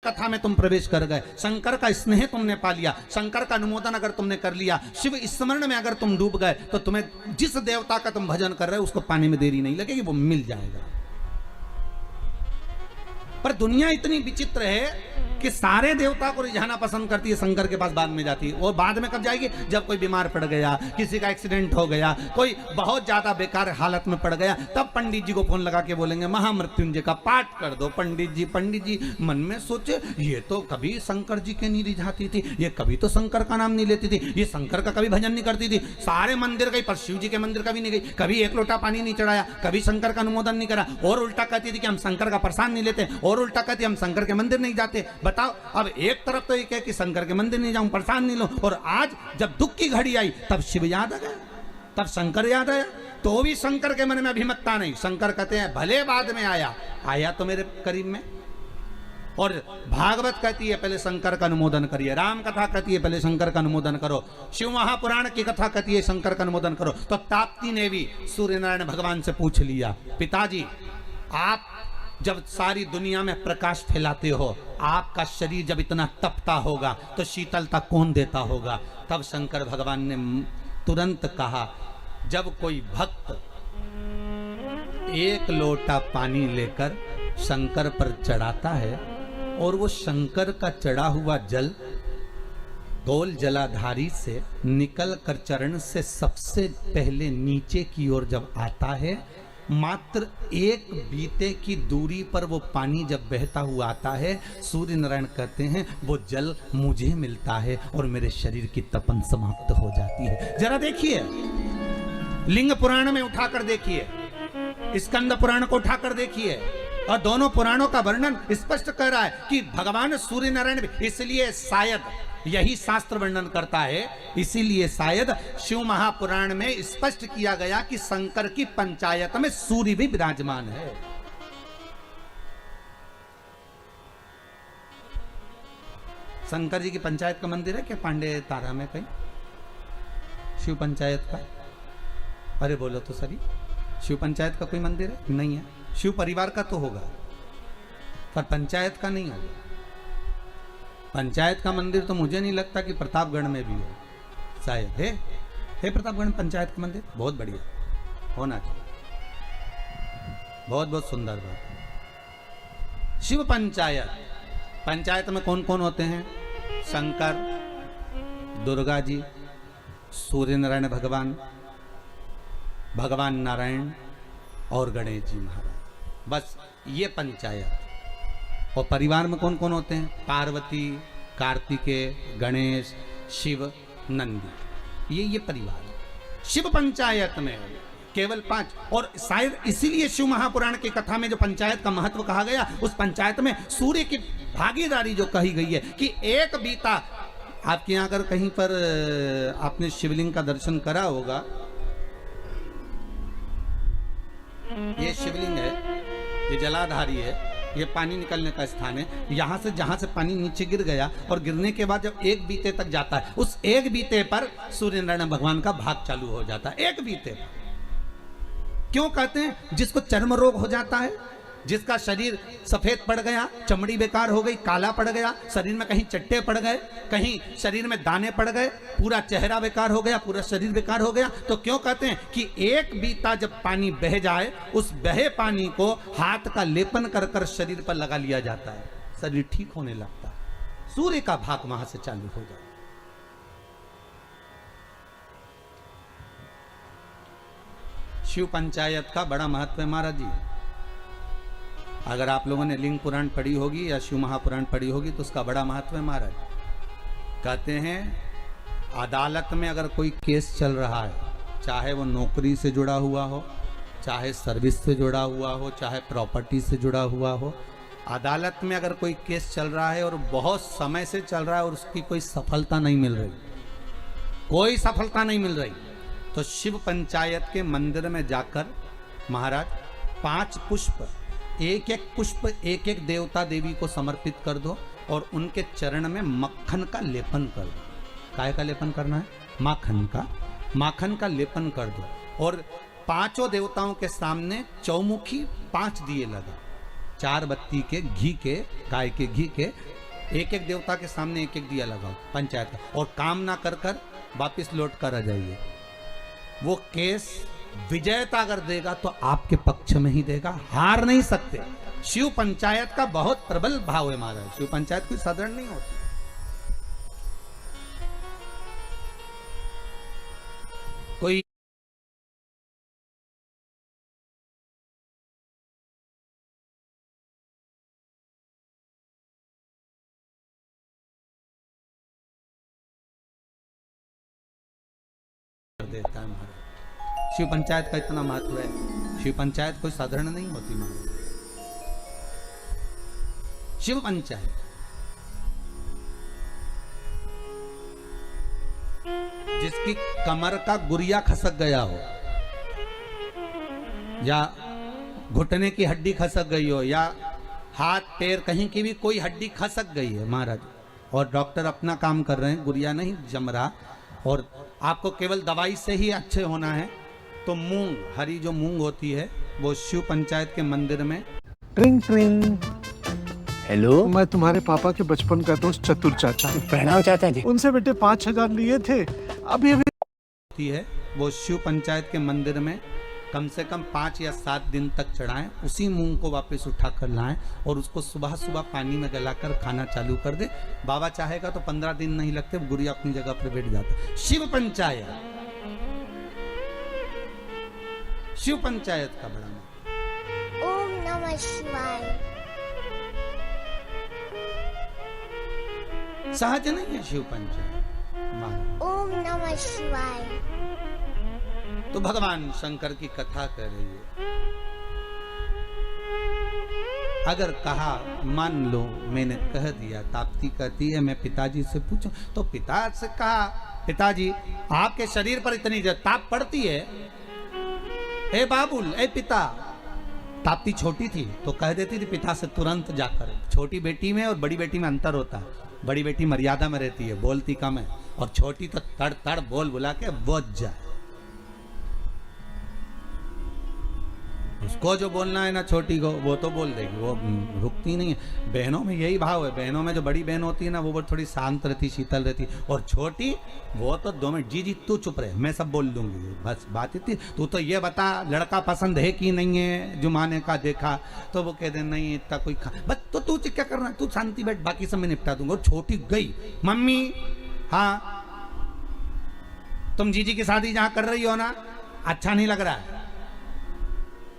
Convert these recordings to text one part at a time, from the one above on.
कथा में तुम प्रवेश कर गए, शंकर का स्नेह तुमने पा लिया, शंकर का अनुमोदन अगर तुमने कर लिया, शिव स्मरण में अगर तुम डूब गए, तो तुम्हें जिस देवता का तुम भजन कर रहे हो उसको पाने में देरी नहीं लगेगी, वो मिल जाएगा। पर दुनिया इतनी विचित्र है कि सारे देवता को रिझाना पसंद करती है, शंकर के पास बाद में जाती है। और बाद में कब जाएगी? जब कोई बीमार पड़ गया, किसी का एक्सीडेंट हो गया, कोई बहुत ज्यादा बेकार हालत में पड़ गया, तब पंडित जी को फोन लगा के बोलेंगे महामृत्युंजय का पाठ कर दो। पंडित जी मन में सोचे ये तो कभी शंकर जी के नहीं रिझाती थी, ये कभी तो शंकर का नाम नहीं लेती थी, ये शंकर का कभी भजन नहीं करती थी, सारे मंदिर गई पर शिव जी के मंदिर कभी नहीं गई, कभी एक लोटा पानी नहीं चढ़ाया, कभी शंकर का अनुमोदन नहीं करा, और उल्टा कहती थी कि हम शंकर का प्रसाद नहीं लेते, और उल्टा कहती हम शंकर के मंदिर नहीं जाते। बताओ, अब एक तरफ तो ये कहे कि शंकर के मंदिर नहीं जाऊं, प्रसाद नहीं लो, और आज जब दुख की घड़ी आई तब शिव याद आ गया, तब शंकर याद आया, तो भी शंकर के मन में अभिमतता नहीं। शंकर कहते हैं भले बाद में आया तो मेरे करीब में। और भागवत कहती है पहले शंकर का अनुमोदन करिए, राम कथा कहती है पहले शंकर का अनुमोदन करो, शिव महापुराण की कथा कहती है शंकर का अनुमोदन करो। तो ताप्ती ने भी सूर्य नारायण भगवान से पूछ लिया, पिताजी आप जब सारी दुनिया में प्रकाश फैलाते हो, आपका शरीर जब इतना तपता होगा तो शीतलता कौन देता होगा? तब शंकर भगवान ने तुरंत कहा, जब कोई भक्त एक लोटा पानी लेकर शंकर पर चढ़ाता है और वो शंकर का चढ़ा हुआ जल गोल जलाधारी से निकल कर चरण से सबसे पहले नीचे की ओर जब आता है, मात्र एक बीते की दूरी पर वो पानी जब बहता हुआ आता है, सूर्य नारायण कहते हैं वो जल मुझे मिलता है और मेरे शरीर की तपन समाप्त हो जाती है। जरा देखिए, लिंग पुराण में उठाकर देखिए, स्कंद पुराण को उठाकर देखिए, और दोनों पुराणों का वर्णन स्पष्ट कर रहा है कि भगवान सूर्य नारायण, इसलिए शायद यही शास्त्र वर्णन करता है, इसीलिए शायद शिव महापुराण में स्पष्ट किया गया कि शंकर की पंचायत में सूर्य भी विराजमान है। शंकर जी की पंचायत का मंदिर है क्या पांडे तारा में कहीं? शिव पंचायत का? अरे बोलो तो सही, शिव पंचायत का कोई मंदिर है? नहीं है। शिव परिवार का तो होगा पर पंचायत का नहीं होगा। पंचायत का मंदिर तो मुझे नहीं लगता कि प्रतापगढ़ में भी हो, शायद है प्रतापगढ़ में पंचायत का मंदिर, बहुत बढ़िया होना चाहिए, बहुत बहुत सुंदर बात। शिव पंचायत, पंचायत में कौन कौन होते हैं? शंकर, दुर्गा जी, सूर्य नारायण भगवान, भगवान नारायण और गणेश जी महाराज, बस ये पंचायत। और परिवार में कौन कौन होते हैं? पार्वती, कार्तिकेय, गणेश, शिव, नंदी, ये परिवार। शिव पंचायत में केवल 5, और शायद इसीलिए शिव महापुराण की कथा में जो पंचायत का महत्व कहा गया, उस पंचायत में सूर्य की भागीदारी जो कही गई है कि एक बीता, आपके यहाँ अगर कहीं पर आपने शिवलिंग का दर्शन करा होगा, ये शिवलिंग है, ये जलाधारी है, ये पानी निकलने का स्थान है, यहाँ से जहाँ से पानी नीचे गिर गया और गिरने के बाद जब एक बीते तक जाता है, उस एक बीते पर सूर्य नारायण भगवान का भाग चालू हो जाता है। एक बीते पर क्यों कहते हैं? जिसको चर्म रोग हो जाता है, जिसका शरीर सफेद पड़ गया, चमड़ी बेकार हो गई, काला पड़ गया, शरीर में कहीं चट्टे पड़ गए, कहीं शरीर में दाने पड़ गए, पूरा चेहरा बेकार हो गया, पूरा शरीर बेकार हो गया, तो क्यों कहते हैं कि एक बीता जब पानी बह जाए, उस बहे पानी को हाथ का लेपन कर कर शरीर पर लगा लिया जाता है, शरीर ठीक होने लगता है, सूर्य का भाग वहां से चालू हो जाए। शिव पंचायत का बड़ा महत्व है महाराज जी। अगर आप लोगों ने लिंग पुराण पढ़ी होगी या शिव महापुराण पढ़ी होगी तो उसका बड़ा महत्व है महाराज। कहते हैं अदालत में अगर कोई केस चल रहा है, चाहे वो नौकरी से जुड़ा हुआ हो, चाहे सर्विस से जुड़ा हुआ हो, चाहे प्रॉपर्टी से जुड़ा हुआ हो, अदालत में अगर कोई केस चल रहा है और बहुत समय से चल रहा है और उसकी कोई सफलता नहीं मिल रही, कोई सफलता नहीं मिल रही, तो शिव पंचायत के मंदिर में जाकर महाराज 5 पुष्प, एक एक पुष्प एक एक देवता देवी को समर्पित कर दो और उनके चरण में मक्खन का लेपन कर दो। काय का लेपन करना है? माखन का लेपन कर दो और 5 देवताओं के सामने चौमुखी 5 दिए लगा 4 बत्ती के घी के, गाय के घी के, एक एक देवता के सामने एक एक दिया लगाओ पंचायत का, और काम ना कर कर वापिस लौट कर आ जाइए। वो केस विजयता अगर देगा तो आपके पक्ष में ही देगा, हार नहीं सकते। शिव पंचायत का बहुत प्रबल भाव है महाराज, शिव पंचायत कोई साधारण नहीं होती। कोई देता है महाराज, शिव पंचायत का इतना महत्व है। शिव पंचायत कोई साधारण नहीं होती महाराज। शिव पंचायत जिसकी कमर का गुरिया खसक गया हो, या घुटने की हड्डी खसक गई हो, या हाथ पैर कहीं की भी कोई हड्डी खसक गई है महाराज, और डॉक्टर अपना काम कर रहे हैं, गुरिया नहीं जम रहा, और आपको केवल दवाई से ही अच्छे होना है, तो मूंग, हरी जो मूंग होती है वो शिव पंचायत के मंदिर में ट्रिंग ट्रिंग। हेलो, मैं तुम्हारे पापा के बचपन का दोस्त चतुर चाचा। प्रणाम चाचा जी। उनसे बेटे 5,000 लिए थे, अभी होती है, वो शिव पंचायत के मंदिर में कम से कम 5 या 7 दिन तक चढ़ाएं, उसी मूंग को वापस उठा कर लाएं और उसको सुबह सुबह पानी में गलाकर खाना चालू कर दे। बाबा चाहेगा तो 15 दिन नहीं लगते, गुड़िया अपनी जगह पर बैठ जाता। शिव पंचायत, शिव पंचायत का बड़ा नाम। ओम नमः शिवाय। सहज नहीं है शिव पंचायत। ओम नमः शिवाय। तो भगवान शंकर की कथा कर रही है। अगर कहा, मान लो मैंने कह दिया, ताप्ती कहती है मैं पिताजी से पूछूं, तो पिता से कहा, पिताजी आपके शरीर पर इतनी जो ताप पड़ती है, ए बाबुल, ए पिता। ताप्ती छोटी थी तो कह देती थी पिता से तुरंत जाकर। छोटी बेटी में और बड़ी बेटी में अंतर होता है, बड़ी बेटी मर्यादा में रहती है, बोलती कम है, और छोटी तो तड़ तड़ बोल बुला के बोझ जाए। उसको जो बोलना है ना छोटी को, वो तो बोल देगी, वो रुकती नहीं है। बहनों में यही भाव है, बहनों में जो बड़ी बहन होती है ना वो थोड़ी शांत रहती, शीतल रहती, और छोटी वो तो 2 मिनट, जी जी तू चुप रहे, मैं सब बोल दूंगी, बस बात इतनी। तू तो ये बता लड़का पसंद है कि नहीं है, जुमाने का देखा, तो वो कहते नहीं इतना कोई बस, तो तू क्या करना, तू शांति बैठ, बाकी सब मैं निपटा दूंगा। और छोटी गई, मम्मी हाँ तुम जीजी की शादी जहां कर रही हो ना, अच्छा नहीं लग रहा है,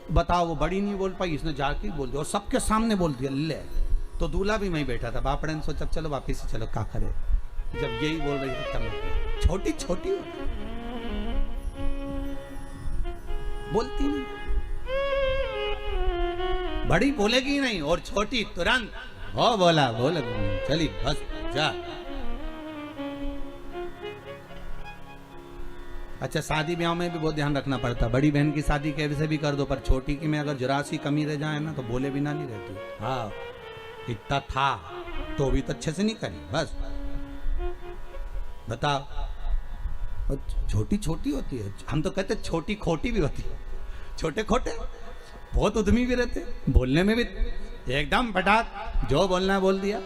बताओ। वो बड़ी नहीं बोल पाई, इसने जाके बोल दिया और सबके सामने बोल दिया। ले तो दूल्हा भी मैं बैठा था, बापड़े ने सोचा चलो वापिस ही चलो, क्या करे। जब यही बोल रही थी तब छोटी छोटी बोलती नहीं, बड़ी बोलेगी नहीं, और छोटी तुरंत हो बोला बोल, चली बस जा। अच्छा, शादी ब्याह में भी बहुत ध्यान रखना पड़ता। बड़ी बहन की शादी कैसे भी कर दो, पर छोटी की में अगर जरा सी कमी रह जाए ना तो बोले बिना नहीं रहती। हाँ इतना था तो भी तो अच्छे से नहीं करी, बस बताओ। छोटी छोटी होती है, हम तो कहते छोटी खोटी भी होती है। छोटे खोटे बहुत उद्यमी भी रहते, बोलने में भी एकदम फटाक, जो बोलना है बोल दिया।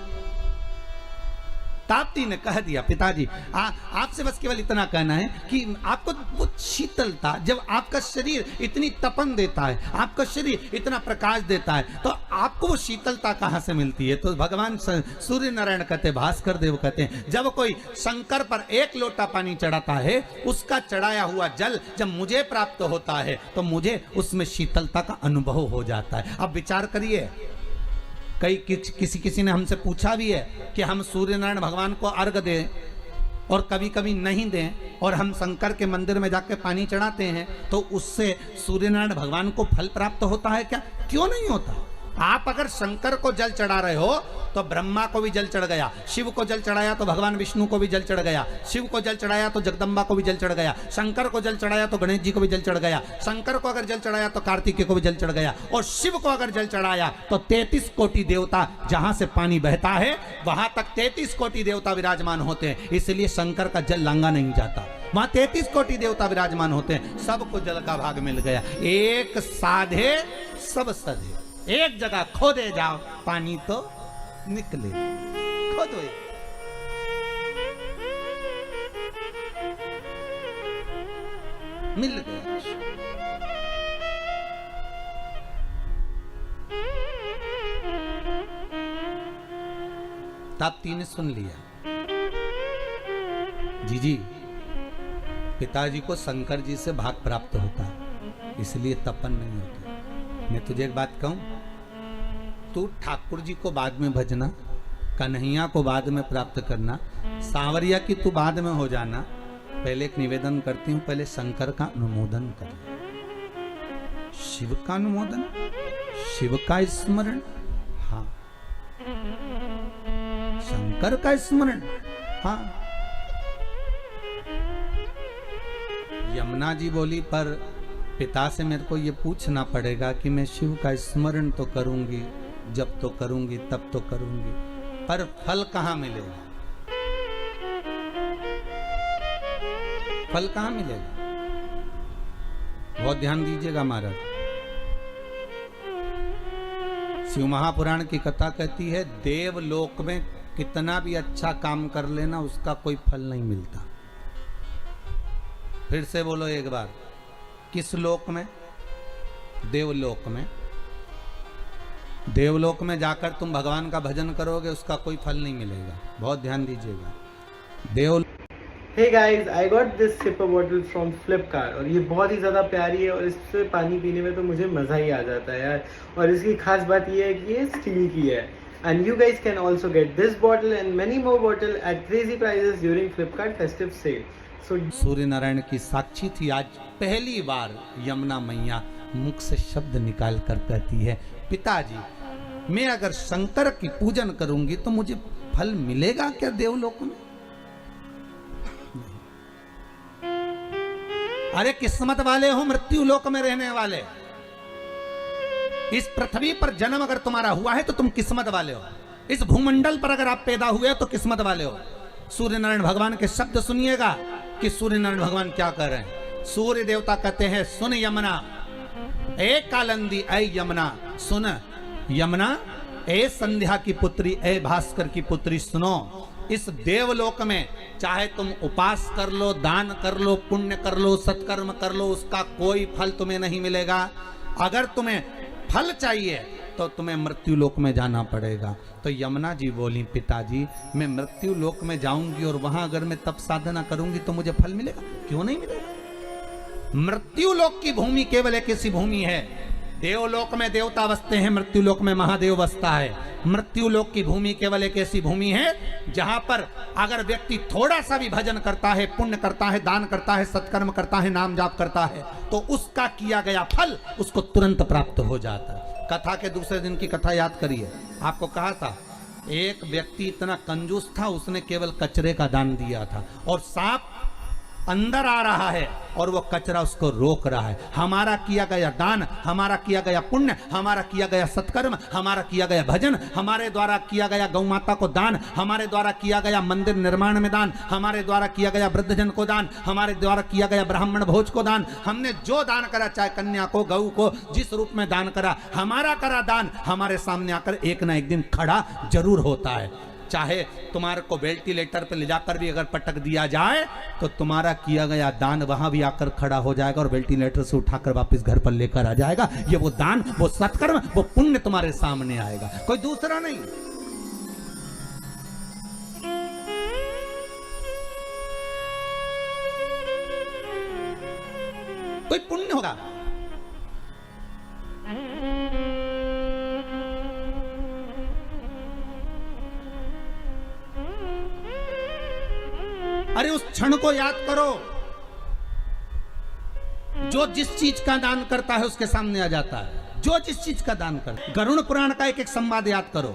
ताप्ती ने कह दिया, पिताजी आपसे बस केवल इतना कहना है कि आपको वो शीतलता, जब आपका शरीर इतनी तपन देता है, आपका शरीर इतना प्रकाश देता है, तो आपको वो शीतलता कहाँ से मिलती है। तो भगवान सूर्य नारायण कहते, भास्कर देव कहते हैं, जब कोई शंकर पर 1 लोटा पानी चढ़ाता है, उसका चढ़ाया हुआ जल जब मुझे प्राप्त होता है तो मुझे उसमें शीतलता का अनुभव हो जाता है। अब विचार करिए, कई किसी ने हमसे पूछा भी है कि हम सूर्य नारायण भगवान को अर्घ दें और कभी कभी नहीं दें, और हम शंकर के मंदिर में जाकर पानी चढ़ाते हैं, तो उससे सूर्य नारायण भगवान को फल प्राप्त होता है क्या? क्यों नहीं होता। आप अगर शंकर को जल चढ़ा रहे हो तो ब्रह्मा को भी जल चढ़ गया, शिव को जल चढ़ाया तो भगवान विष्णु को भी जल चढ़ गया, शिव को जल चढ़ाया तो जगदम्बा को भी जल चढ़ गया, शंकर को जल चढ़ाया तो गणेश जी को भी जल चढ़ गया, शंकर को अगर जल चढ़ाया तो कार्तिकेय को भी जल चढ़ गया, और शिव को अगर जल चढ़ाया तो 33 कोटि देवता, जहां से पानी बहता है वहां तक 33 कोटि देवता विराजमान होते हैं। इसलिए शंकर का जल लांगा नहीं जाता, वहां 33 कोटि देवता विराजमान होते हैं। सबको जल का भाग मिल गया, एक साधे सब सधे। एक जगह खोदे जाओ, पानी तो निकले। खोदो, मिल गया। ताप्ती ने सुन लिया, जी पिताजी को शंकर जी से भाग प्राप्त होता है, इसलिए तपन नहीं होती। मैं तुझे एक बात कहूं, तू ठाकुर जी को बाद में भजना, कन्हैया को बाद में प्राप्त करना, सांवरिया की तू बाद में हो जाना। पहले एक निवेदन करती हूं, पहले शंकर का अनुमोदन कर, शिव का अनुमोदन, शिव का स्मरण, हाँ शंकर का स्मरण, हाँ। यमुना जी बोली, पर पिता से मेरे को ये पूछना पड़ेगा कि मैं शिव का स्मरण तो करूंगी, जब तो करूंगी तब तो करूंगी, पर फल कहां मिलेगा? फल कहां मिलेगा? बहुत ध्यान दीजिएगा महाराज। शिव महापुराण की कथा कहती है, देवलोक में कितना भी अच्छा काम कर लेना उसका कोई फल नहीं मिलता। फिर से बोलो एक बार, किस लोक में? देवलोक में। देवलोक में जाकर तुम भगवान का भजन करोगे, उसका कोई फल नहीं मिलेगा। बहुत ध्यान दीजिएगा। देव Hey guys, I got this sipper bottle from Flipkart और ये बहुत ही ज़्यादा प्यारी है और इससे पानी पीने में तो मुझे मज़ा ही आ जाता है यार। और इसकी खास बात ये है कि ये स्टील की है। And you guys can also get this bottle and many more bottle at crazy prices during Flipkart festive sale. So Surya Narayan की साक्षी थी, आज पहली बार यमुना मैया मुख से शब्द निकाल कर कहती है, पिताजी मैं अगर शंकर की पूजन करूंगी तो मुझे फल मिलेगा क्या देवलोक में? अरे किस्मत वाले हो, मृत्यु लोक में रहने वाले। इस पृथ्वी पर जन्म अगर तुम्हारा हुआ है तो तुम किस्मत वाले हो। इस भूमंडल पर अगर आप पैदा हुए तो किस्मत वाले हो। सूर्य नारायण भगवान के शब्द सुनिएगा कि सूर्य नारायण भगवान क्या कर रहे हैं। सूर्य देवता कहते हैं, सुन यमुना ए कालंदी ए यमुना, सुन यमुना ए संध्या की पुत्री, ए भास्कर की पुत्री, सुनो। इस देवलोक में चाहे तुम उपास कर लो, दान कर लो, पुण्य कर लो, सत्कर्म कर लो, उसका कोई फल तुम्हें नहीं मिलेगा। अगर तुम्हें फल चाहिए तो तुम्हें मृत्यु लोक में जाना पड़ेगा। तो यमुना जी बोली, पिताजी मैं मृत्यु लोक में जाऊंगी और वहां अगर मैं तप साधना करूंगी तो मुझे फल मिलेगा? क्यों नहीं मिलेगा? मृत्यु लोक की भूमि केवल एक ऐसी भूमि है, देवलोक में देवता बसते हैं, मृत्यु लोक में महादेव बसता है। मृत्यु लोक की भूमि केवल एक ऐसी भूमि है जहां पर अगर व्यक्ति थोड़ा सा भी भजन करता है, पुण्य करता है, दान करता है, सत्कर्म करता है, नाम जाप करता है, तो उसका किया गया फल उसको तुरंत प्राप्त हो जाता है। कथा के दूसरे दिन की कथा याद करिए। आपको कहा था एक व्यक्ति इतना कंजूस था, उसने केवल कचरे का दान दिया था और सांप अंदर आ रहा है और वो कचरा उसको रोक रहा है। हमारा किया गया दान, हमारा किया गया पुण्य, हमारा किया गया सत्कर्म, हमारा किया गया भजन, हमारे द्वारा किया गया गौ माता को दान, हमारे द्वारा किया गया मंदिर निर्माण में दान, हमारे द्वारा किया गया वृद्धजन को दान, हमारे द्वारा किया गया ब्राह्मण भोज को दान, हमने जो दान करा, चाहे कन्या को, गऊ को, जिस रूप में दान करा, हमारा करा दान हमारे सामने आकर एक ना एक दिन खड़ा जरूर होता है। चाहे तुम्हारे को वेंटिलेटर पे ले जाकर भी अगर पटक दिया जाए तो तुम्हारा किया गया दान वहां भी आकर खड़ा हो जाएगा और वेंटिलेटर से उठाकर वापस घर पर लेकर आ जाएगा। ये वो दान, वो सत्कर्म, वो पुण्य तुम्हारे सामने आएगा, कोई दूसरा नहीं। कोई पुण्य होगा। अरे उस क्षण को याद करो जो जिस चीज का दान करता है उसके सामने आ जाता है। जो जिस चीज का दान करता है। गरुड़ पुराण का एक एक संवाद याद करो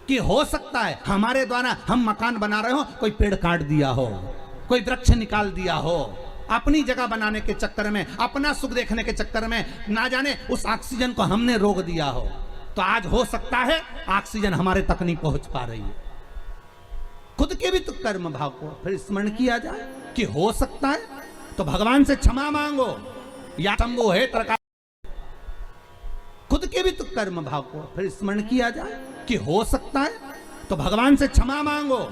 कि हो सकता है हमारे द्वारा हम मकान बना रहे हो, कोई पेड़ काट दिया हो, कोई वृक्ष निकाल दिया हो, अपनी जगह बनाने के चक्कर में, अपना सुख देखने के चक्कर में ना जाने उस ऑक्सीजन को हमने रोक दिया हो। तो आज हो सकता है ऑक्सीजन हमारे तक नहीं पहुंच पा रही है। खुद के भी तो कर्म भाव को फिर स्मरण किया जाए कि हो सकता है, तो भगवान से क्षमा मांगो। या शंभु हे तरका खुद के भी तो कर्म भाव को फिर स्मरण किया जाए कि हो सकता है तो भगवान से क्षमा मांगो,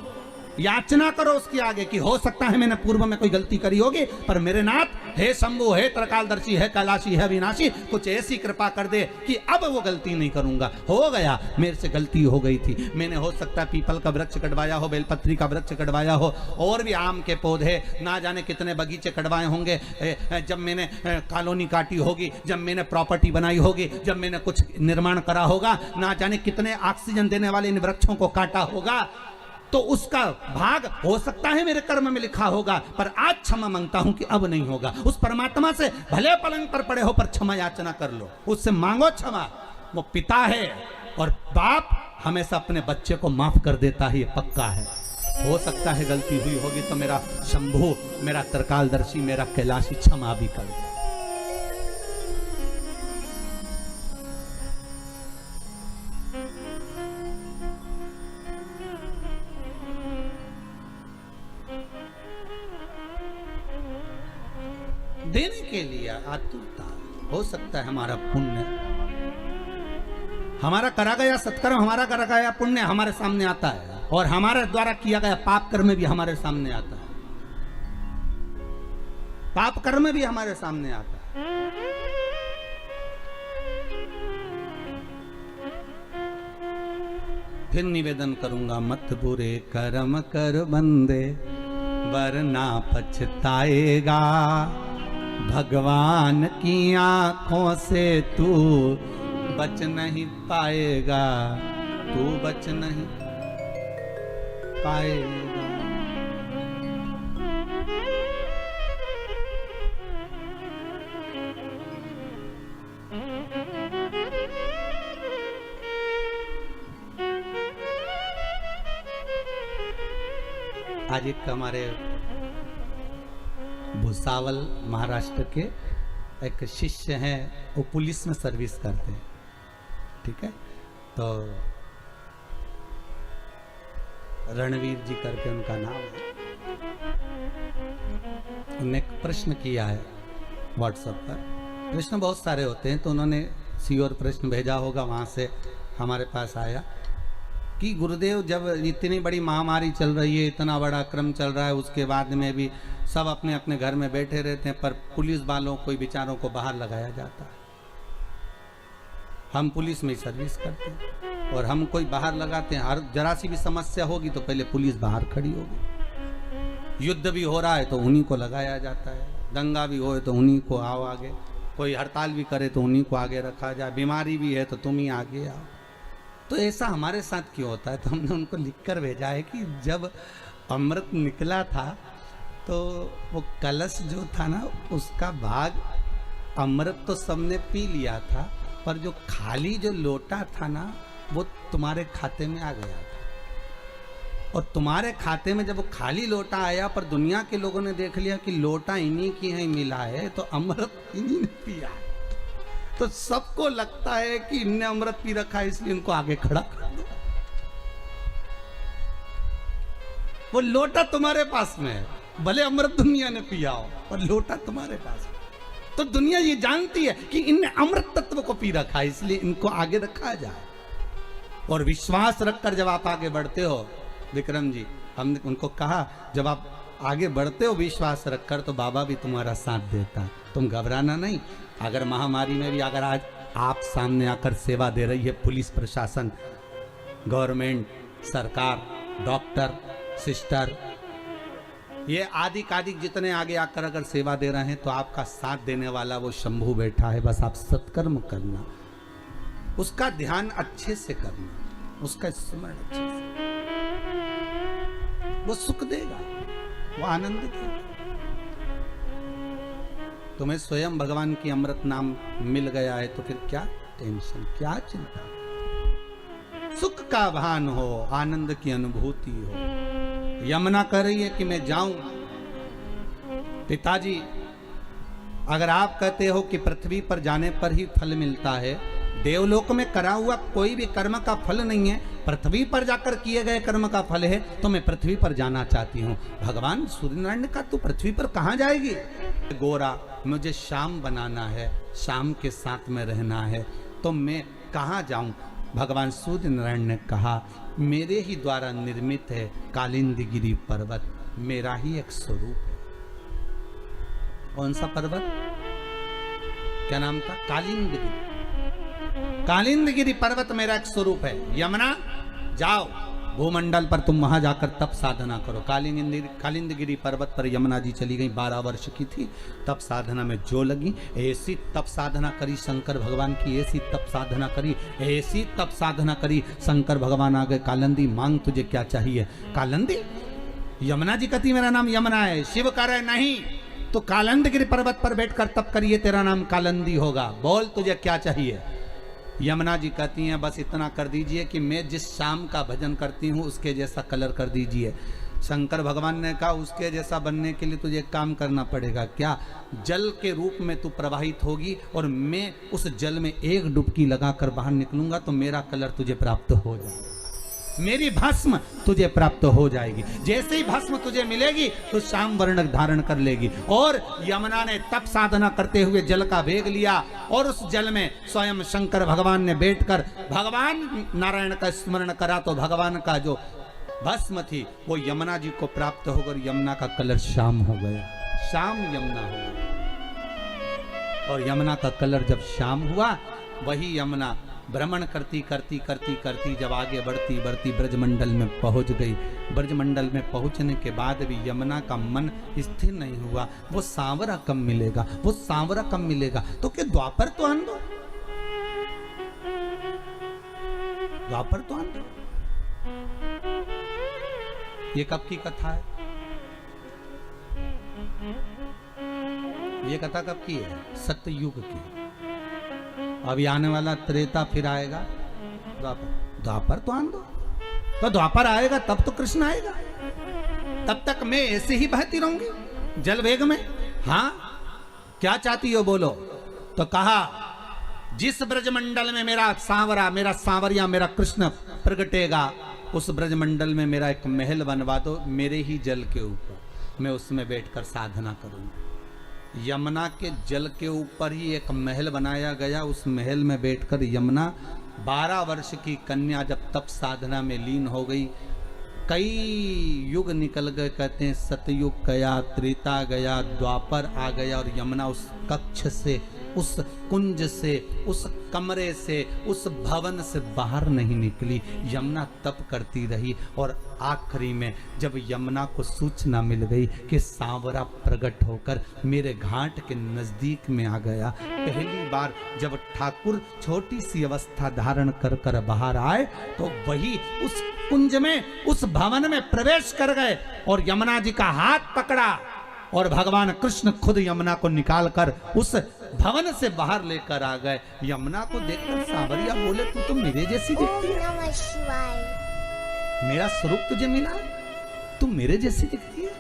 याचना करो उसके आगे कि हो सकता है मैंने पूर्व में कोई गलती करी होगी, पर मेरे नाथ हे शंभु, हे त्रिकालदर्शी, हे कैलाशी, हे विनाशी, कुछ ऐसी कृपा कर दे कि अब वो गलती नहीं करूंगा। हो गया, मेरे से गलती हो गई थी, मैंने हो सकता है पीपल का वृक्ष कटवाया हो, बेलपत्री का वृक्ष कटवाया हो, और भी आम के पौधे, ना जाने कितने बगीचे कटवाए होंगे, जब मैंने कॉलोनी काटी होगी, जब मैंने प्रॉपर्टी बनाई होगी, जब मैंने कुछ निर्माण करा होगा, ना जाने कितने ऑक्सीजन देने वाले इन वृक्षों को काटा होगा, तो उसका भाग हो सकता है मेरे कर्म में लिखा होगा, पर आज क्षमा मांगता हूं कि अब नहीं होगा। उस परमात्मा से भले पलंग पर पड़े हो पर क्षमा याचना कर लो, उससे मांगो क्षमा। वो पिता है और बाप हमेशा अपने बच्चे को माफ कर देता है, ये पक्का है। हो सकता है गलती हुई होगी तो मेरा शंभु, मेरा त्रिकालदर्शी, मेरा कैलाशी क्षमा भी कर दे। देने के लिए आतुरता, हो सकता है हमारा पुण्य, हमारा करा गया सत्कर्म, हमारा करा गया पुण्य हमारे सामने आता है, और हमारे द्वारा किया गया पाप कर्म भी हमारे सामने आता है, पाप कर्म भी हमारे सामने आता है। फिर निवेदन करूंगा, मत बुरे कर्म कर बंदे, वरना पछताएगा, भगवान की आंखों से तू बच नहीं पाएगा, तू बच नहीं पाएगा। आज एक हमारे भुसावल महाराष्ट्र के एक शिष्य हैं, वो पुलिस में सर्विस करते हैं, ठीक है, तो रणवीर जी करके उनका नाम है। उन्होंने एक प्रश्न किया है व्हाट्सएप पर, प्रश्न बहुत सारे होते हैं, तो उन्होंने श्योर प्रश्न भेजा होगा, वहाँ से हमारे पास आया कि गुरुदेव, जब इतनी बड़ी महामारी चल रही है, इतना बड़ा क्रम चल रहा है, उसके बाद में भी सब अपने अपने घर में बैठे रहते हैं, पर पुलिस वालों को, बेचारों को बाहर लगाया जाता है। हम पुलिस में सर्विस करते हैं और हम कोई बाहर लगाते हैं, हर जरा सी भी समस्या होगी तो पहले पुलिस बाहर खड़ी होगी। युद्ध भी हो रहा है तो उन्हीं को लगाया जाता है, दंगा भी हो तो उन्हीं को आओ आगे, कोई हड़ताल भी करे तो उन्हीं को आगे रखा जाए, बीमारी भी है तो तुम ही आगे आओ। तो ऐसा हमारे साथ क्यों होता है? तो हमने उनको लिखकर भेजा है कि जब अमृत निकला था तो वो कलश जो था ना, उसका भाग अमृत तो सबने पी लिया था, पर जो खाली जो लोटा था ना, वो तुम्हारे खाते में आ गया था। और तुम्हारे खाते में जब वो खाली लोटा आया, पर दुनिया के लोगों ने देख लिया कि लोटा इन्हीं की है मिला है, तो अमृत इन्हीं ने पिया, तो सबको लगता है कि इनने अमृत पी रखा है, इसलिए इनको आगे खड़ा कर दो। वो लोटा तुम्हारे पास में है, भले अमृत दुनिया ने पिया हो, पर लोटा तुम्हारे पास है। तो दुनिया ये जानती है कि इनने अमृत तत्व को पी रखा है, इसलिए इनको आगे रखा जाए। और विश्वास रखकर जब आप आगे बढ़ते हो, विक्रम जी, हमने उनको कहा, जब आप आगे बढ़ते हो विश्वास रखकर, तो बाबा भी तुम्हारा साथ देता है, तुम घबराना नहीं। अगर महामारी में भी अगर आज आप सामने आकर सेवा दे रही है पुलिस प्रशासन, गवर्नमेंट, सरकार, डॉक्टर, सिस्टर, ये आदि कादिक जितने आगे आकर अगर सेवा दे रहे हैं, तो आपका साथ देने वाला वो शंभू बैठा है। बस आप सत्कर्म करना, उसका ध्यान अच्छे से करना, उसका स्मरण अच्छे से, वो सुख देगा, वो आनंद देगा। तुम्हें स्वयं भगवान की अमृत नाम मिल गया है, तो फिर क्या टेंशन, क्या चिंता? सुख का भान हो, आनंद की अनुभूति हो। यमुना कह रही है कि मैं जाऊं। पिताजी, अगर आप कहते हो कि पृथ्वी पर जाने पर ही फल मिलता है, देवलोक में करा हुआ कोई भी कर्म का फल नहीं है, पृथ्वी पर जाकर किए गए कर्म का फल है, तो मैं पृथ्वी पर जाना चाहती हूँ। भगवान सूर्यनारायण का तू पृथ्वी पर कहाँ जाएगी? गोरा, मुझे शाम बनाना है, शाम के साथ में रहना है, तो मैं कहाँ जाऊं? भगवान सूर्य नारायण ने कहा, मेरे ही द्वारा निर्मित है कालिंदगिरी पर्वत, मेरा ही एक स्वरूप है। कौन सा पर्वत? क्या नाम था? कालिंदगिरी। कालिंदगिरी पर्वत मेरा एक स्वरूप है। यमुना जाओ भूमंडल पर, तुम वहां जाकर तप साधना करो। कालिंदगिरी पर्वत पर यमुना जी चली गई, 12 वर्ष की थी, तप साधना में जो लगी। ऐसी तप साधना करी शंकर भगवान की, ऐसी तप साधना करी, ऐसी तप साधना करी। शंकर भगवान आ गए, कालिंदी मांग तुझे क्या चाहिए? कालिंदी, यमुना जी कहती मेरा नाम यमुना है। शिव कह रहे नहीं, तो कालिंदगिरी पर्वत पर बैठकर तप करिए, तेरा नाम कालिंदी होगा। बोल तुझे क्या चाहिए? यमुना जी कहती हैं बस इतना कर दीजिए कि मैं जिस शाम का भजन करती हूँ उसके जैसा कलर कर दीजिए। शंकर भगवान ने कहा उसके जैसा बनने के लिए तुझे एक काम करना पड़ेगा। क्या? जल के रूप में तू प्रवाहित होगी और मैं उस जल में एक डुबकी लगाकर बाहर निकलूंगा तो मेरा कलर तुझे प्राप्त हो जाएगा, मेरी भस्म तुझे प्राप्त हो जाएगी। जैसे ही भस्म तुझे मिलेगी तो श्याम वर्ण धारण कर लेगी। और यमुना ने तप साधना करते हुए जल का वेग लिया और उस जल में स्वयं शंकर भगवान ने बैठकर भगवान नारायण का स्मरण करा तो भगवान का जो भस्म थी वो यमुना जी को प्राप्त होकर यमुना का कलर श्याम हो गया, श्याम यमुना हो गया। और यमुना का कलर जब श्याम हुआ, वही यमुना भ्रमण करती करती करती करती जब आगे बढ़ती बढ़ती ब्रजमंडल में पहुंच गई। ब्रजमंडल में पहुंचने के बाद भी यमुना का मन स्थिर नहीं हुआ। वो सांवरा कब मिलेगा, वो सांवरा कब मिलेगा? तो क्या द्वापर तो आन दो, द्वापर तो आन दो। ये कब की कथा है? ये कथा कब की है? सत्ययुग की। अभी आने वाला त्रेता फिर आएगा द्वापर। द्वापर तो आन दो, तो द्वापर आएगा तब तो कृष्ण आएगा। तब तक मैं ऐसे ही बहती रहूंगी जल वेग में। हाँ, क्या चाहती हो बोलो? तो कहा जिस ब्रजमंडल में मेरा सांवरा, मेरा सांवरिया, मेरा कृष्ण प्रगटेगा, उस ब्रजमंडल में मेरा एक महल बनवा दो, मेरे ही जल के ऊपर, मैं उसमें बैठकर साधना करूंगा। यमुना के जल के ऊपर ही एक महल बनाया गया। उस महल में बैठकर यमुना 12 वर्ष की कन्या जब तप साधना में लीन हो गई, कई युग निकल गए। कहते हैं सतयुग गया, त्रेता गया, द्वापर आ गया और यमुना उस कक्ष से, उस कुंज से, उस कमरे से, उस भवन से बाहर नहीं निकली। यमुना तप करती रही और आखिरी में जब यमुना को सूचना मिल गई कि सांवरा प्रकट होकर मेरे घाट के नजदीक में आ गया, पहली बार जब ठाकुर छोटी सी अवस्था धारण कर कर बाहर आए तो वही उस कुंज में, उस भवन में प्रवेश कर गए और यमुना जी का हाथ पकड़ा और भगवान कृष्ण खुद यमुना को निकालकर उस भवन से बाहर लेकर आ गए। यमुना को देखकर सांवरिया बोले तू तो मेरे जैसी दिखती है, नमः शिवाय। मेरा स्वरूप तुझे मिला, तू मेरे जैसी दिखती है।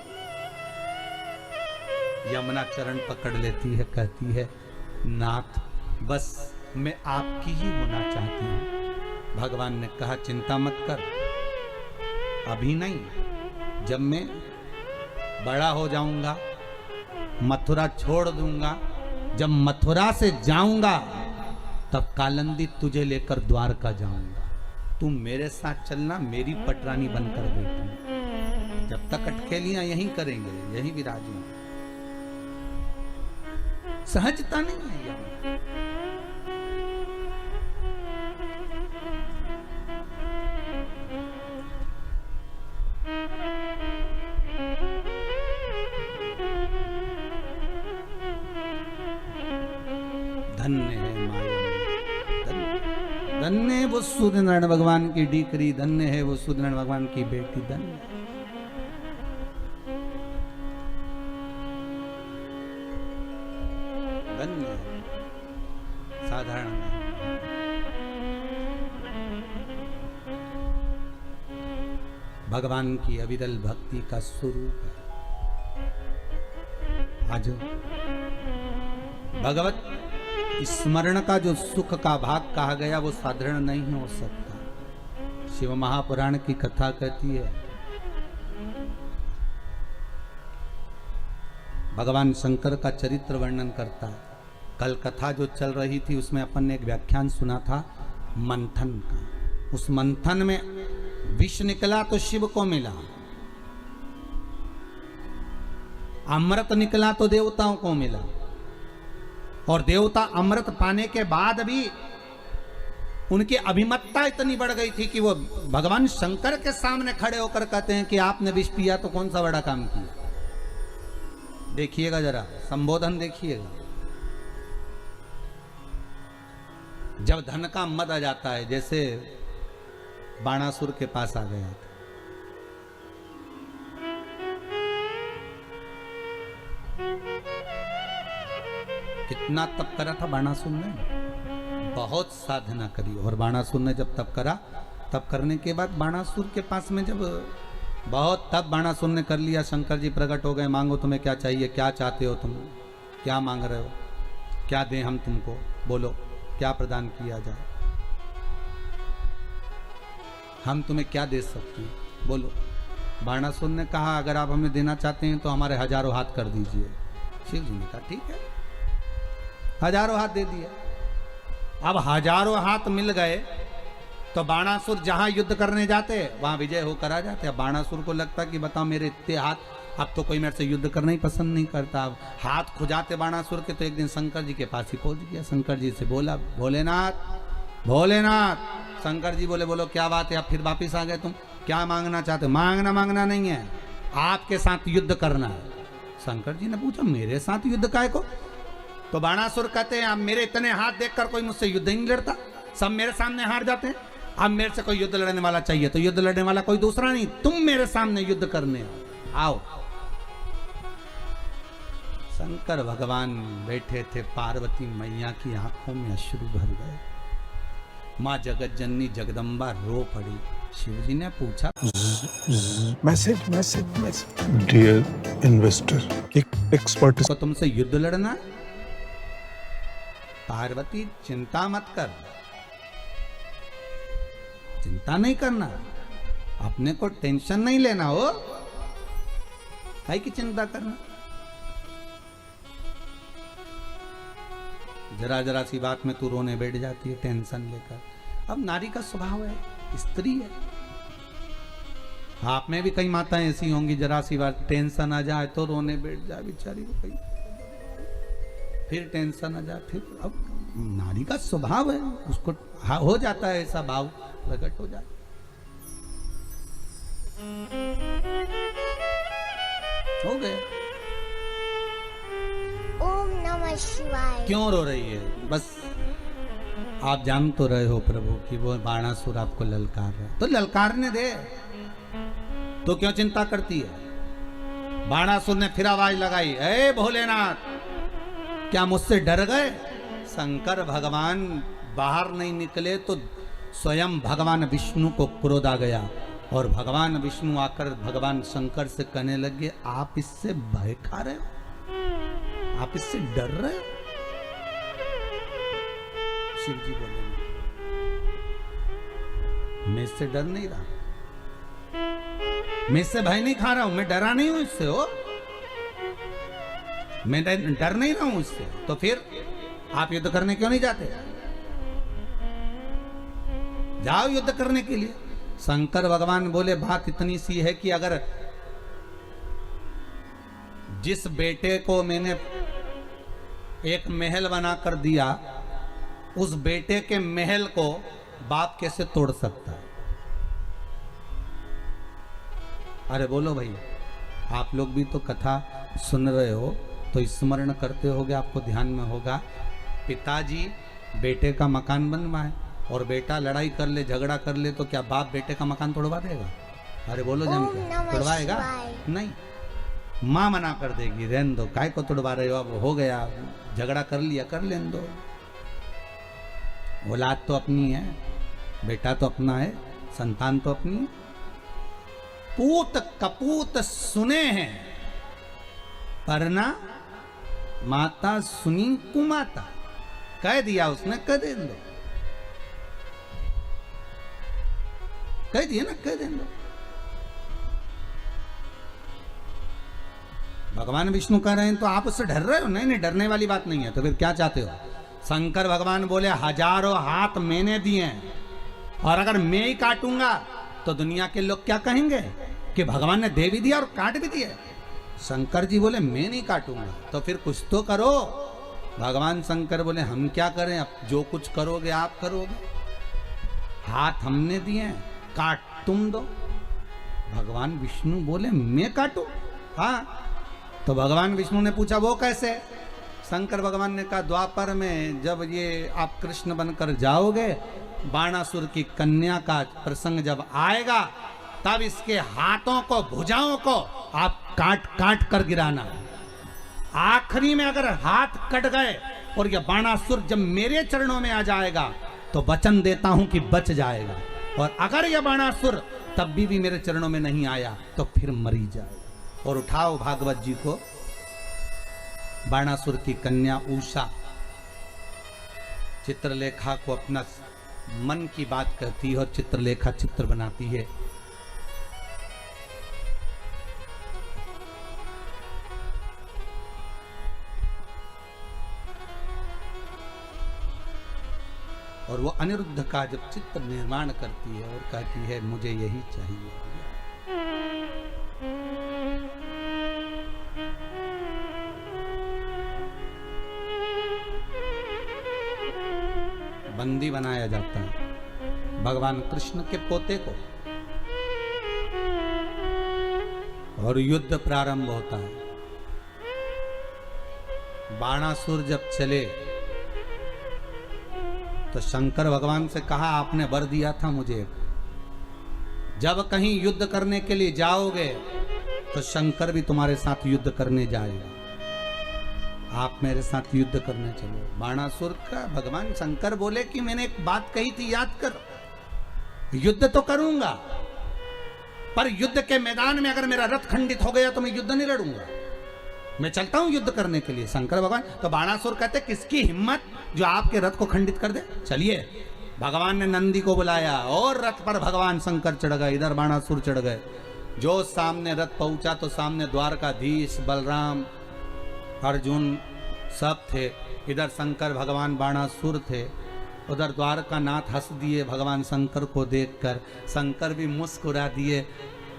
यमुना चरण पकड़ लेती है, कहती है नाथ बस मैं आपकी ही होना चाहती हूँ। भगवान ने कहा चिंता मत कर, अभी नहीं, जब मैं बड़ा हो जाऊंगा, मथुरा छोड़ दूंगा, जब मथुरा से जाऊंगा तब कालिंदी तुझे लेकर द्वारका जाऊंगा। तू मेरे साथ चलना, मेरी पटरानी बनकर बैठना। जब तक अटकेलियां यहीं करेंगे, यहीं विराजेंगे। सहजता नहीं है यहाँ। धन्य है माया, धन्य है वो सूर्यनारायण भगवान की डीकरी, धन्य है वो सूर्यनारायण भगवान की बेटी, धन्य। धन्य है, साधारण नहीं। भगवान की अविरल भक्ति का स्वरूप है। आज भगवत स्मरण का जो सुख का भाग कहा गया वो साधारण नहीं हो सकता। शिव महापुराण की कथा कहती है भगवान शंकर का चरित्र वर्णन करता है। कल कथा जो चल रही थी उसमें अपन ने एक व्याख्यान सुना था मंथन का। उस मंथन में विष निकला तो शिव को मिला, अमृत निकला तो देवताओं को मिला, और देवता अमृत पाने के बाद भी उनकी अभिमतता इतनी बढ़ गई थी कि वो भगवान शंकर के सामने खड़े होकर कहते हैं कि आपने विष पिया तो कौन सा बड़ा काम किया। देखिएगा जरा संबोधन देखिएगा। जब धन का मद आ जाता है, जैसे बाणासुर के पास आ गया था, कितना तप करा था बाणासुर ने, बहुत साधना करी। और बाणासुर ने जब तप करा, तप करने के बाद बाणासुर के पास में जब बहुत तप बाणासुर ने कर लिया, शंकर जी प्रकट हो गए, मांगो तुम्हें क्या चाहिए, क्या चाहते हो तुम, क्या मांग रहे हो, क्या दें हम तुमको, बोलो क्या प्रदान किया जाए, हम तुम्हें क्या दे सकते हैं, बोलो। बाणासुर ने कहा अगर आप हमें देना चाहते हैं तो हमारे 1000 हाथ कर दीजिए। शिव जी ने कहा ठीक है, 1000 हाथ दे दिए। अब 1000 हाथ मिल गए तो बाणासुर जहां युद्ध करने जाते वहां विजय होकर आ जाते। अब बाणासुर को लगता कि बताओ मेरे इतने हाथ, अब तो कोई मेरे से युद्ध करना ही पसंद नहीं करता। अब हाथ खुजाते बाणासुर के, तो एक दिन शंकर जी के पास ही पहुंच गया। शंकर जी से बोला भोलेनाथ भोलेनाथ। शंकर जी बोले बोलो क्या बात है, अब फिर वापिस आ गए तुम, क्या मांगना चाहते हो। मांगना नहीं है, आपके साथ युद्ध करना है। शंकर जी ने पूछा मेरे साथ युद्ध काहे को। तो बाणासुर कहते हैं अब मेरे इतने हाथ देखकर कोई मुझसे युद्ध ही नहीं लड़ता, सब मेरे सामने हार जाते हैं। अब मेरे से कोई युद्ध लड़ने वाला चाहिए, तो युद्ध लड़ने वाला कोई दूसरा नहीं, तुम मेरे सामने युद्ध करने आओ। शंकर भगवान बैठे थे, पार्वती मैया की आंखों में अश्रु भर गए, माँ जगत जननी जगदम्बा रो पड़ी। शिवजी ने पूछा message message message dear investor, एक एक्सपर्ट तो तुमसे युद्ध लड़ना। पार्वती चिंता मत कर, चिंता नहीं करना, अपने को टेंशन नहीं लेना हो, काहे की चिंता करना। जरा जरा सी बात में तू रोने बैठ जाती है टेंशन लेकर। अब नारी का स्वभाव है, स्त्री है। आप में भी कई माताएं ऐसी होंगी, जरा सी बात टेंशन आ जाए तो रोने बैठ जाए बेचारी को, कहीं फिर टेंशन आ जाए, फिर अब नारी का स्वभाव है, उसको हो जाता है ऐसा भाव प्रकट हो जाए। हो गए। ओम नमः शिवाय। क्यों रो रही है, बस आप जान तो रहे हो प्रभु कि वो बाणासुर आपको ललकार रहा है, तो ललकारने दे, तो क्यों चिंता करती है। बाणासुर ने फिर आवाज लगाई, ए भोलेनाथ क्या मुझसे डर गए। शंकर भगवान बाहर नहीं निकले तो स्वयं भगवान विष्णु को क्रोध आ गया, और भगवान विष्णु आकर भगवान शंकर से कहने लगे आप इससे भय खा रहे हो, आप इससे डर रहे हो। शिव जी बोले मैं इससे डर नहीं रहा, मैं इससे भय नहीं खा रहा हूं, मैं डरा नहीं हूं इससे, हो मैं डर नहीं रहा हूं इससे, तो फिर आप युद्ध करने क्यों नहीं जाते, जाओ युद्ध करने के लिए। शंकर भगवान बोले बात इतनी सी है कि अगर जिस बेटे को मैंने एक महल बनाकर दिया, उस बेटे के महल को बाप कैसे तोड़ सकता है। अरे बोलो भाई, आप लोग भी तो कथा सुन रहे हो तो स्मरण करते होगे, आपको ध्यान में होगा पिताजी बेटे का मकान बनवाए और बेटा लड़ाई कर ले, झगड़ा कर ले, तो क्या बाप बेटे का मकान तोड़वा देगा। अरे बोलो जन, तोड़वाएगा नहीं, माँ मना कर देगी, रहने दो, काय को तोड़वा रहे हो, अब हो गया, झगड़ा कर लिया, कर लेने दो, औलाद तो अपनी है, बेटा तो अपना है, संतान तो अपनी है। पूत कपूत सुने हैं परना माता सुनी कुमाता, कह दिया उसने, कह दे दो, कह दिया ना, कह दे दो। भगवान विष्णु कह रहे हैं तो आप उससे डर रहे हो? नहीं नहीं, डरने वाली बात नहीं है। तो फिर क्या चाहते हो? शंकर भगवान बोले हजारों हाथ मैंने दिए हैं और अगर मैं ही काटूंगा तो दुनिया के लोग क्या कहेंगे कि भगवान ने दे भी दिया और काट भी दिया। शंकर जी बोले मैं नहीं काटूंगा। तो फिर कुछ तो करो। भगवान शंकर बोले हम क्या करें, अब जो कुछ करोगे आप करोगे। हाथ हमने दिए हैं, काट तुम दो। भगवान विष्णु बोले मैं काटूं? हाँ। तो भगवान विष्णु ने पूछा वो कैसे? शंकर भगवान ने कहा द्वापर में जब ये आप कृष्ण बनकर जाओगे, बाणासुर की कन्या का प्रसंग जब आएगा, तब इसके हाथों को भुजाओं को आप काट काट कर गिराना। आखिरी में अगर हाथ कट गए और ये बाणासुर जब मेरे चरणों में आ जाएगा तो वचन देता हूं कि बच जाएगा, और अगर यह बाणासुर तब भी मेरे चरणों में नहीं आया तो फिर मरी जाएगा। और उठाओ भागवत जी को। बाणासुर की कन्या उषा चित्रलेखा को अपना मन की बात कहती है और चित्रलेखा चित्र बनाती है। और वो अनिरुद्ध का जब चित्र निर्माण करती है और कहती है मुझे यही चाहिए। बंदी बनाया जाता है भगवान कृष्ण के पोते को और युद्ध प्रारंभ होता है। बाणासुर जब चले तो शंकर भगवान से कहा आपने वर दिया था मुझे, जब कहीं युद्ध करने के लिए जाओगे तो शंकर भी तुम्हारे साथ युद्ध करने जाएगा, आप मेरे साथ युद्ध करने चलो। बाणासुर का भगवान शंकर बोले कि मैंने एक बात कही थी याद कर, युद्ध तो करूंगा पर युद्ध के मैदान में अगर मेरा रथ खंडित हो गया तो मैं युद्ध नहीं लड़ूंगा, मैं चलता हूं युद्ध करने के लिए। शंकर भगवान तो बाणासुर कहते किसकी हिम्मत जो आपके रथ को खंडित कर दे, चलिए। भगवान ने नंदी को बुलाया और रथ पर भगवान शंकर चढ़ गए, इधर बाणासुर चढ़ गए। जो सामने रथ पहुंचा तो सामने द्वारकाधीश बलराम अर्जुन सब थे, इधर शंकर भगवान बाणासुर थे, उधर द्वारकानाथ हंस दिए भगवान शंकर को देखकर, शंकर भी मुस्कुरा दिए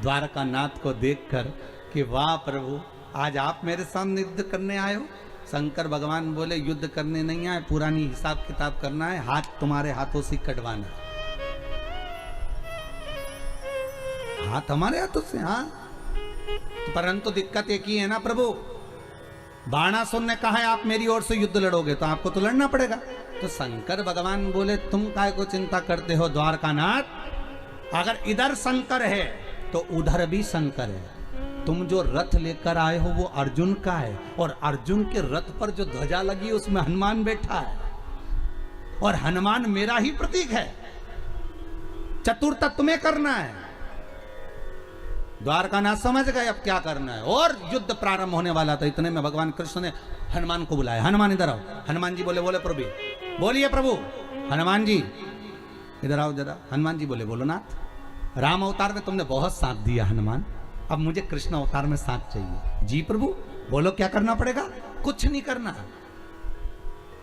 द्वारकानाथ को देखकर कि वाह प्रभु आज आप मेरे सामने युद्ध करने आए हो। शंकर भगवान बोले युद्ध करने नहीं आए, पुरानी हिसाब किताब करना है, हाथ तुम्हारे हाथों से कटवाना, हाथ हमारे हाथों से। हाँ परंतु दिक्कत एक ही है ना प्रभु, बाणासुर ने कहा है आप मेरी ओर से युद्ध लड़ोगे तो आपको तो लड़ना पड़ेगा। तो शंकर भगवान बोले तुम काय को चिंता करते हो द्वारकानाथ, अगर इधर शंकर है तो उधर भी शंकर है। तुम जो रथ लेकर आए हो वो अर्जुन का है और अर्जुन के रथ पर जो ध्वजा लगी उसमें हनुमान बैठा है और हनुमान मेरा ही प्रतीक है। चतुर्थ तुम्हें करना है। द्वारकानाथ समझ गए अब क्या करना है और युद्ध प्रारंभ होने वाला था। इतने में भगवान कृष्ण ने हनुमान को बुलाया, हनुमान इधर आओ। हनुमान जी बोले बोले प्रभु, बोलिए प्रभु। हनुमान जी इधर आओ जरा। हनुमान जी बोले बोलो नाथ, राम अवतार में तुमने बहुत साथ दिया हनुमान, अब मुझे कृष्ण अवतार में साथ चाहिए। जी प्रभु बोलो क्या करना पड़ेगा? कुछ नहीं करना,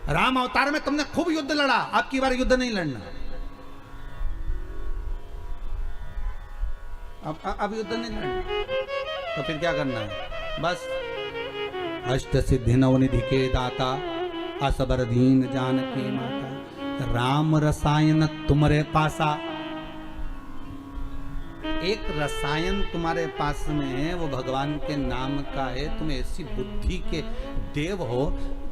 राम अवतार में तुमने खूब युद्ध लड़ा, अब की बार युद्ध नहीं लड़ना। अब युद्ध नहीं लड़ना तो फिर क्या करना है? बस अष्ट सिद्धि नवनिधि के दाता, असबर दीन जानकी माता, राम रसायन तुम्हारे पासा। एक रसायन तुम्हारे पास में है वो भगवान के नाम का है, तुम ऐसी बुद्धि के देव हो,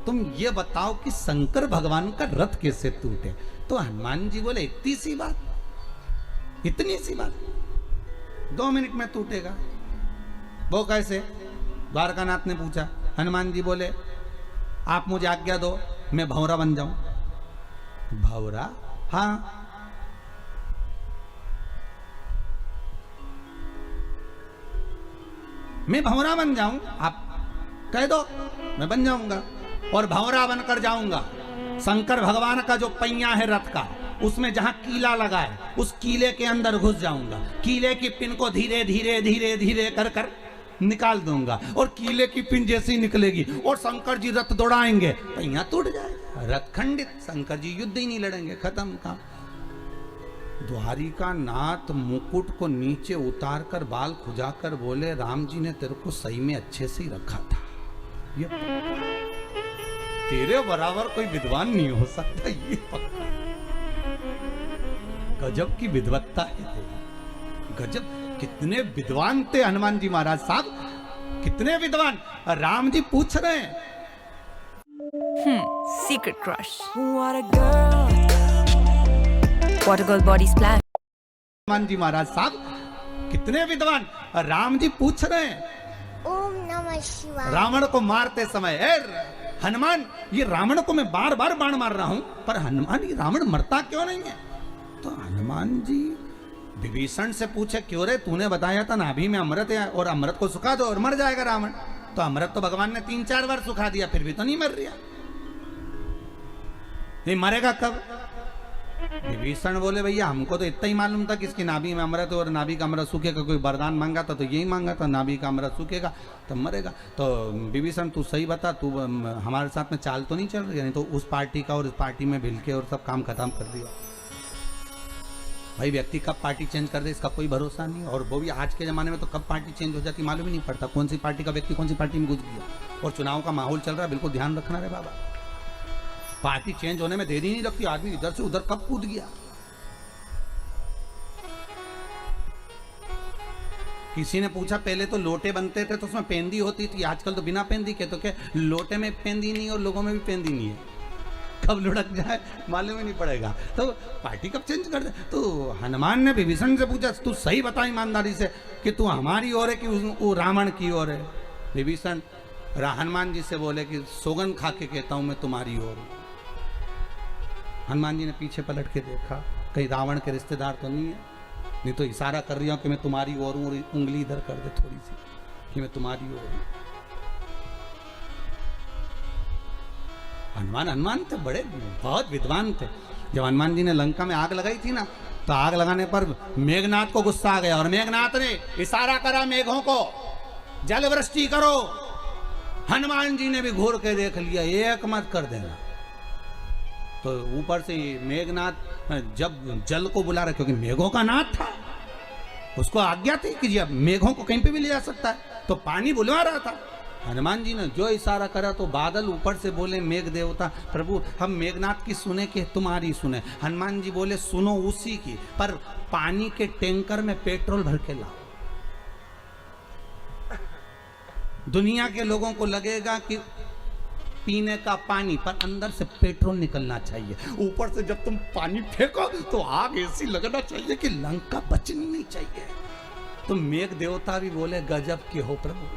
तुम ये बताओ कि शंकर भगवान का रथ कैसे टूटे? तो हनुमान जी बोले इतनी सी बात, इतनी सी बात 2 मिनट में टूटेगा। वो कैसे? द्वारकानाथ ने पूछा। हनुमान जी बोले आप मुझे आज्ञा दो मैं भंवरा बन जाऊं। भंवरा? हाँ। मैं भंवरा बन जाऊं, आप कह दो मैं बन जाऊंगा और भंवरा बनकर जाऊंगा। शंकर भगवान का जो पहिया है रथ का, उसमें जहां कीला लगा है उस कीले के अंदर घुस जाऊंगा। कीले की पिन को धीरे धीरे धीरे धीरे कर कर निकाल दूंगा। और कीले की पिन जैसी निकलेगी और शंकर जी रथ दौड़ाएंगे तो यहाँ टूट जाएगा, रथ खंडित, शंकर जी युद्ध ही नहीं लड़ेंगे, खत्म काम। द्वारिका नाथ मुकुट को नीचे उतार कर बाल खुजाकर बोले, राम जी ने तेरे को सही में अच्छे से ही रखा था, ये तेरे बराबर कोई विद्वान नहीं हो सकता, ये पक्का। गजब की विद्वत्ता है, गजब, कितने विद्वान थे हनुमान जी महाराज साहब, कितने विद्वान। राम जी पूछ रहे हैं, Secret crush. What a girl. What a girl body's plan. Hanuman ji महाराज साहब कितने विद्वान। राम जी पूछ रहे हैं ओम नमः शिवाय। रावण को मारते समय, हनुमान ये रावण को मैं बार बार बाण मार रहा हूं, पर हनुमान ये रावण मरता क्यों नहीं है? तो हनुमान जी विभीषण से पूछे, क्यों रे, तूने बताया था नाभि में अमृत है और अमृत को सुखा दो और मर जाएगा रावण। तो अमृत तो भगवान ने 3-4 बार सुखा दिया, फिर भी तो नहीं मर रहा, ये मरेगा कब? विभीषण बोले, भैया हमको तो इतना ही मालूम था कि इसकी नाभि में अमृत और नाभि का अमृत सूखेगा, कोई वरदान मांगा था तो यही मांगा था, नाभि का अमृत सूखेगा तब मरेगा। तो विभीषण तू सही बता, तू हमारे साथ में चाल तो नहीं चल रही है? नहीं तो उस पार्टी का और इस पार्टी में भिल के और सब काम खत्म कर दिया। भाई व्यक्ति कब पार्टी चेंज कर दे इसका कोई भरोसा नहीं, और वो भी आज के ज़माने में तो कब पार्टी चेंज हो जाती मालूम ही नहीं पड़ता, कौन सी पार्टी का व्यक्ति कौन सी पार्टी में घुस गया। और चुनाव का माहौल चल रहा है, बिल्कुल ध्यान रखना रे बाबा, पार्टी चेंज होने में देरी नहीं लगती, आदमी इधर से उधर कब कूद गया। किसी ने पूछा पहले तो लोटे बनते थे तो उसमें पेंदी होती थी, आजकल तो बिना पेंदी के, तो क्या लोटे में पेंदी नहीं और लोगों में भी पेंदी नहीं है, कब लुढ़क जाए मालूम ही नहीं पड़ेगा। तो पार्टी कब चेंज कर दे? तो हनुमान ने विभीषण से पूछा, तू सही बता ईमानदारी से कि तू हमारी ओर है कि वो रावण की ओर है? विभीषण हनुमान जी से बोले कि सौगंध खा के कहता हूं मैं तुम्हारी ओर हूं। हनुमान जी ने पीछे पलट के देखा, कहीं रावण के रिश्तेदार तो नहीं है, नहीं तो इशारा कर रही हूं कि मैं तुम्हारी ओर हूं, उंगली इधर कर दे थोड़ी सी कि मैं तुम्हारी ओर हूं। हनुमान थे बड़े, बहुत विद्वान थे। जब हनुमान जी ने लंका में आग लगाई थी ना, तो आग लगाने पर मेघनाथ को गुस्सा आ गया और मेघनाथ ने इशारा करा मेघों को, जल वृष्टि करो। हनुमान जी ने भी घूर के देख लिया, एक मत कर देना। तो ऊपर से मेघनाथ जब जल को बुला रहे, क्योंकि मेघों का नाथ था, उसको आज्ञा थी कि अब मेघों को कहीं पे भी ले जा सकता है, तो पानी बुलवा रहा था। हनुमान जी ने जो इशारा करा तो बादल ऊपर से बोले, मेघ देवता प्रभु हम मेघनाथ की सुने कि तुम्हारी सुने? हनुमान जी बोले, सुनो उसी की, पर पानी के टैंकर में पेट्रोल भर के लाओ। दुनिया के लोगों को लगेगा कि पीने का पानी, पर अंदर से पेट्रोल निकलना चाहिए। ऊपर से जब तुम पानी फेंको तो आग ऐसी लगना चाहिए कि लंका बचनी नहीं चाहिए। तो मेघ देवता भी बोले, गजब के हो प्रभु,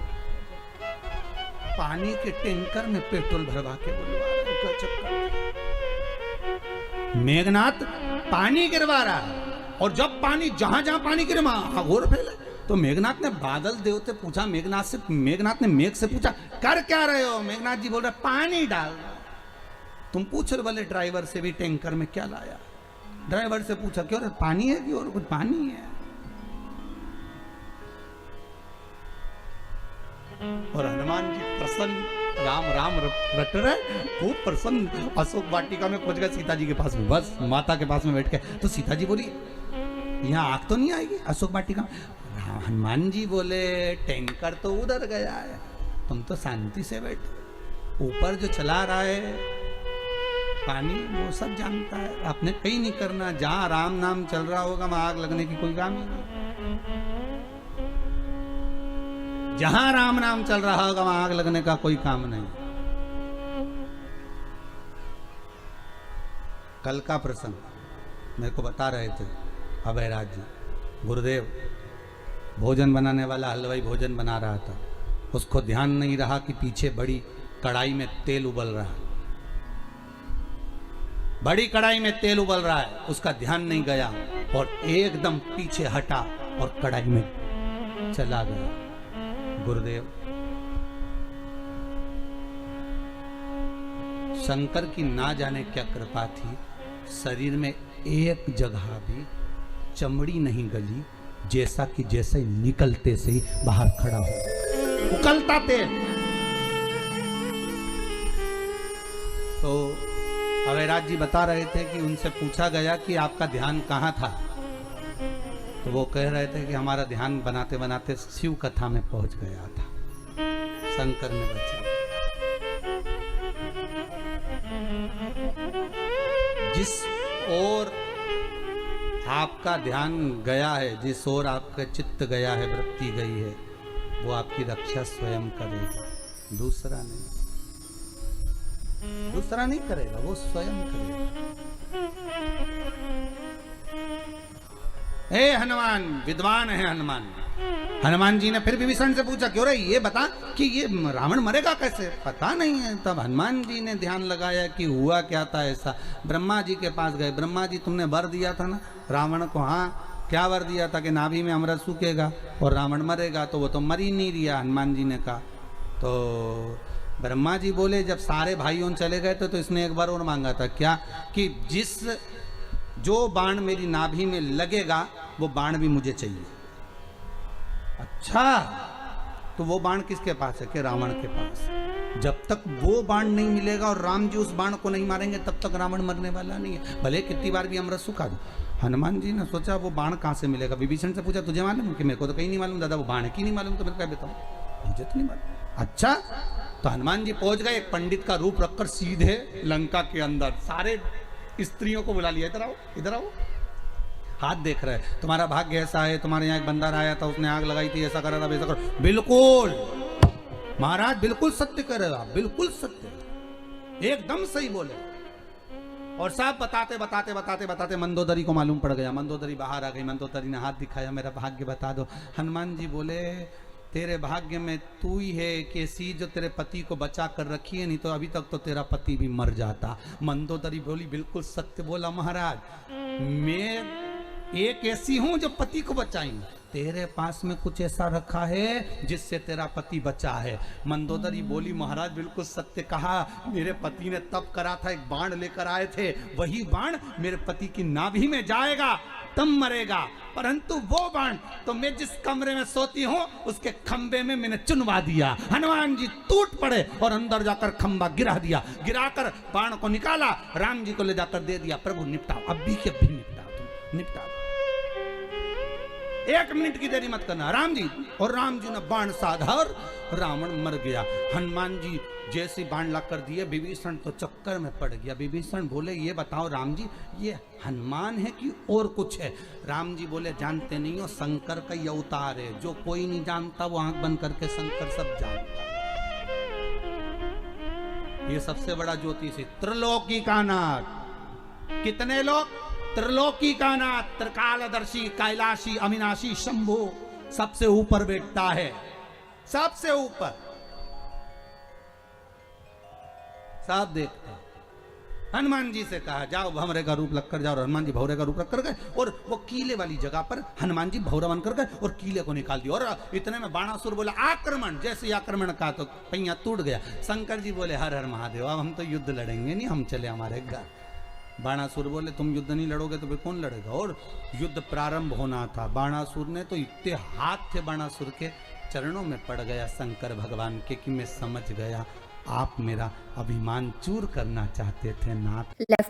पानी के टैंकर में पेट्रोल भरवा के मेघनाथ पानी गिरवा रहा है, और जब पानी जहां जहां पानी गिरे वहां घोर फैले। तो मेघनाथ ने बादल देवते पूछा, मेघनाथ ने मेघ से पूछा, कर क्या रहे हो? मेघनाथ जी बोल रहे, पानी डाल। तुम पूछ रहे बोले ड्राइवर से भी टैंकर में क्या लाया? ड्राइवर से पूछा, क्यों रे पानी है कि और कुछ? पानी है। और हनुमान जी प्रसन्न, राम राम रट रहे, खूब प्रसन्न। अशोक वाटिका में पहुंच गए सीता जी के पास में, बस माता के पास में बैठ के। तो सीता जी बोली, यहाँ आग तो नहीं आएगी अशोक वाटिका में? हनुमान जी बोले, टैंकर तो उधर गया है, तुम तो शांति से बैठो। ऊपर जो चला रहा है पानी वो सब जानता है, आपने कहीं नहीं करना। जहां राम नाम चल रहा होगा वहां आग लगने की कोई काम ही नहीं। जहां राम नाम चल रहा होगा वहां आग लगने का कोई काम नहीं। कल का प्रसंग मेरे को बता रहे थे अभयराज जी, गुरुदेव भोजन बनाने वाला हलवाई भोजन बना रहा था, उसको ध्यान नहीं रहा कि पीछे बड़ी कढ़ाई में तेल उबल रहा है, बड़ी कढ़ाई में तेल उबल रहा है, उसका ध्यान नहीं गया और एकदम पीछे हटा और कढ़ाई में चला गया। गुरुदेव शंकर की ना जाने क्या कृपा थी, शरीर में एक जगह भी चमड़ी नहीं गली, जैसा कि जैसे निकलते से ही बाहर खड़ा हो गया। उकलता तेल। तो अवैराज जी बता रहे थे कि उनसे पूछा गया कि आपका ध्यान कहाँ था, तो वो कह रहे थे कि हमारा ध्यान बनाते बनाते शिव कथा में पहुंच गया था, शंकर ने बचा। जिस ओर आपका ध्यान गया है, जिस ओर आपका चित्त गया है, वृत्ति गई है, वो आपकी रक्षा स्वयं करेगा, दूसरा नहीं। दूसरा नहीं करेगा, वो स्वयं करेगा। हे हनुमान, विद्वान है हनुमान। हनुमान जी ने फिर विभीषण से पूछा, क्यों रे ये बता कि ये रावण मरेगा कैसे? पता नहीं है। तब हनुमान जी ने ध्यान लगाया कि हुआ क्या था ऐसा। ब्रह्मा जी के पास गए, ब्रह्मा जी तुमने वर दिया था ना रावण को। हाँ, क्या वर दिया था कि नाभि में अमृत सूखेगा और रावण मरेगा, तो वो तो मर ही नहीं रिया, हनुमान जी ने कहा। तो ब्रह्मा जी बोले जब सारे भाइयों चले गए तो इसने एक बार और मांगा था, क्या कि जो बाण मेरी नाभि में लगेगा वो बाण भी मुझे चाहिए। अच्छा, तो वो बाण किसके पास है? कि रावण के पास। जब तक वो बाण नहीं मिलेगा और राम जी उस बाण को नहीं मारेंगे तब तक रावण मरने वाला नहीं है, भले कितनी बार भी अमृत सुखा दो। हनुमान जी ने सोचा वो बाण कहाँ से मिलेगा। विभीषण से पूछा, तुझे मालूम? कि मेरे को तो कहीं नहीं मालूम दादा, वो बाण की नहीं मालूम। तो मैं क्या बताऊं, मुझे तो नहीं मालूम। अच्छा, तो हनुमान जी पहुंच गए, एक पंडित का रूप रखकर सीधे लंका के अंदर सारे स्त्रियों को बुला लिया, इधर आओ, इधर आओ। हाथ देख रहे, तुम्हारा भाग्य ऐसा है, तुम्हारे यहाँ एक बंदर आया था, उसने आग लगाई थी, ऐसा करा था, वैसा करो। बिल्कुल महाराज, बिल्कुल सत्य कर रहे हो आप, बिल्कुल सत्य, एकदम सही बोले। और सब बताते बताते बताते बताते मंदोदरी को मालूम पड़ गया। मंदोदरी बाहर आ गई, मंदोदरी ने हाथ दिखाया, मेरा भाग्य बता दो। हनुमान जी बोले, तेरे भाग्य में तू ही है कि ऐसी जो तेरे पति को बचा कर रखी है, नहीं तो अभी तक तो तेरा पति भी मर जाता। मंदोदरी बोली, बिल्कुल सत्य बोला महाराज, मैं एक ऐसी हूं जो पति को बचाई, तेरे पास में कुछ ऐसा रखा है जिससे तेरा पति बचा है। मंदोदरी बोली, महाराज बिल्कुल सत्य कहा, मेरे पति ने तप करा था, एक बाण लेकर आए थे, वही बाण मेरे पति की नाभि में जाएगा तब मरेगा, परंतु वो बाण तो मैं जिस कमरे में सोती हूँ उसके खंबे में मैंने चुनवा दिया। हनुमान जी टूट पड़े और अंदर जाकर खंबा गिरा दिया, गिराकर बाण को निकाला, राम जी को ले जाकर दे दिया, प्रभु निपटाओ, अभी के अभी निपटाओ, तुम निपटाओ, 1 मिनट की देरी मत करना। राम जी, और राम जी ने बाण साधा और रावण मर गया। हनुमान जी जैसे बाण ला कर दिए, विभीषण तो चक्कर में पड़ गया। विभीषण बोले, ये बताओ राम जी, ये हनुमान है कि और कुछ है? राम जी बोले, जानते नहीं हो, शंकर का ये अवतार है, जो कोई नहीं जानता वो आंख बंद करके शंकर सब जानता। ये सबसे बड़ा ज्योतिषी, त्रिलोकी का नाथ। कितने लोग? त्रिलोकी का नाथ, त्रिकालदर्शी, कैलाशी, अविनाशी, शंभु, सबसे ऊपर बैठता है, सबसे ऊपर, सब देखते। हनुमान जी से कहा, जाओ भंवरे का रूप लगकर जाओ। हनुमान जी भंवरे का रूप रख कर गए और वो कीले वाली जगह पर हनुमान जी भंवरा बनकर गए और कीले को निकाल दिया। और इतने में बाणासुर बोला, आक्रमण। जैसे आक्रमण का तो पहिया टूट गया। शंकर जी बोले, हर हर महादेव, अब हम तो युद्ध लड़ेंगे नहीं, हम चले हमारे घर। बाणासुर बोले, तुम युद्ध नहीं लड़ोगे तो फिर कौन लड़ेगा? और युद्ध प्रारंभ होना था। बाणासुर ने तो इतने हाथ थे बाणासुर के, चरणों में पड़ गया शंकर भगवान के कि मैं समझ गया, आप मेरा अभिमान चूर करना चाहते थे नाथ।